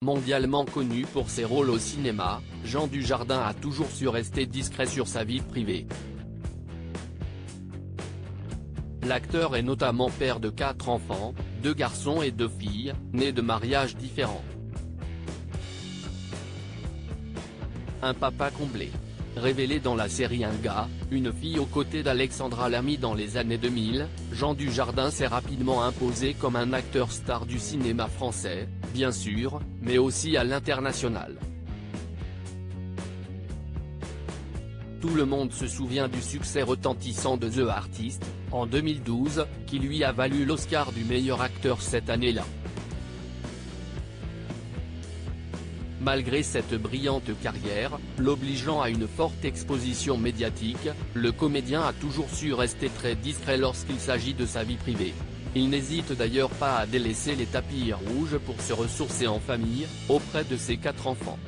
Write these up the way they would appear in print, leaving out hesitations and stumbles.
Mondialement connu pour ses rôles au cinéma, Jean Dujardin a toujours su rester discret sur sa vie privée. L'acteur est notamment père de 4 enfants, 2 garçons et 2 filles, nés de mariages différents. Un papa comblé. Révélé dans la série Un gars, une fille aux côtés d'Alexandra Lamy dans les années 2000, Jean Dujardin s'est rapidement imposé comme un acteur star du cinéma français, bien sûr, mais aussi à l'international. Tout le monde se souvient du succès retentissant de The Artist, en 2012, qui lui a valu l'Oscar du meilleur acteur cette année-là. Malgré cette brillante carrière, l'obligeant à une forte exposition médiatique, le comédien a toujours su rester très discret lorsqu'il s'agit de sa vie privée. Il n'hésite d'ailleurs pas à délaisser les tapis rouges pour se ressourcer en famille, auprès de ses 4 enfants.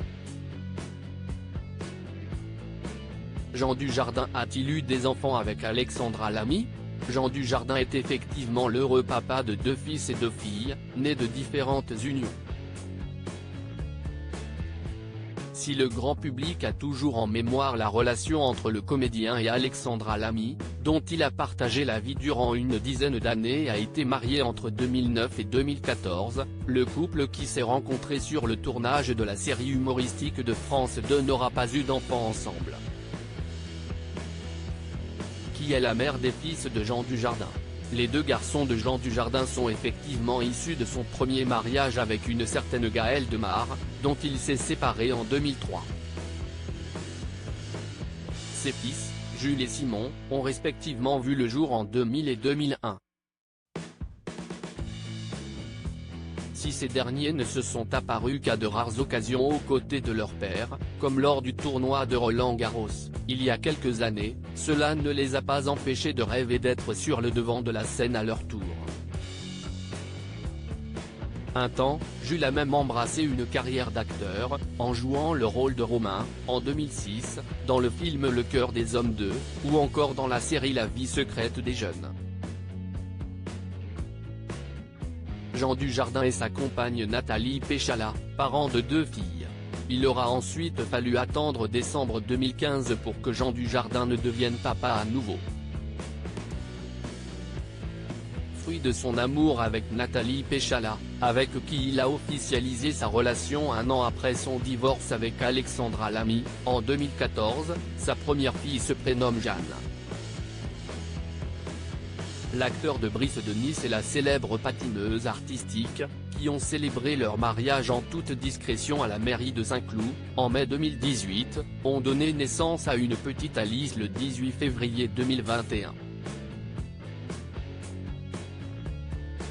Jean Dujardin a-t-il eu des enfants avec Alexandra Lamy? Jean Dujardin est effectivement l'heureux papa de 2 fils et 2 filles, nés de différentes unions. Si le grand public a toujours en mémoire la relation entre le comédien et Alexandra Lamy, dont il a partagé la vie durant une dizaine d'années et a été marié entre 2009 et 2014, le couple qui s'est rencontré sur le tournage de la série humoristique de France 2 n'aura pas eu d'enfants ensemble. Qui est la mère des fils de Jean Dujardin? Les 2 garçons de Jean Dujardin sont effectivement issus de son premier mariage avec une certaine Gaëlle Demare, dont il s'est séparé en 2003. Ses fils, Jules et Simon, ont respectivement vu le jour en 2000 et 2001. Si ces derniers ne se sont apparus qu'à de rares occasions aux côtés de leur père, comme lors du tournoi de Roland-Garros, il y a quelques années, cela ne les a pas empêchés de rêver d'être sur le devant de la scène à leur tour. Un temps, Jules a même embrassé une carrière d'acteur, en jouant le rôle de Romain, en 2006, dans le film Le cœur des hommes 2, ou encore dans la série La vie secrète des jeunes. Jean Dujardin et sa compagne Nathalie Péchala, parents de 2 filles. Il aura ensuite fallu attendre décembre 2015 pour que Jean Dujardin ne devienne papa à nouveau. Fruit de son amour avec Nathalie Péchala, avec qui il a officialisé sa relation 1 an après son divorce avec Alexandra Lamy, en 2014, sa première fille se prénomme Jeanne. L'acteur de Brice de Nice et la célèbre patineuse artistique, qui ont célébré leur mariage en toute discrétion à la mairie de Saint-Cloud, en mai 2018, ont donné naissance à une petite Alice le 18 février 2021.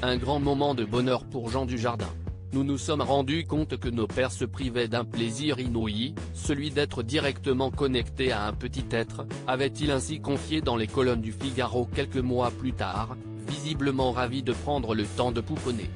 Un grand moment de bonheur pour Jean Dujardin. Nous nous sommes rendus compte que nos pères se privaient d'un plaisir inouï, celui d'être directement connectés à un petit être, avait-il ainsi confié dans les colonnes du Figaro quelques mois plus tard, visiblement ravi de prendre le temps de pouponner.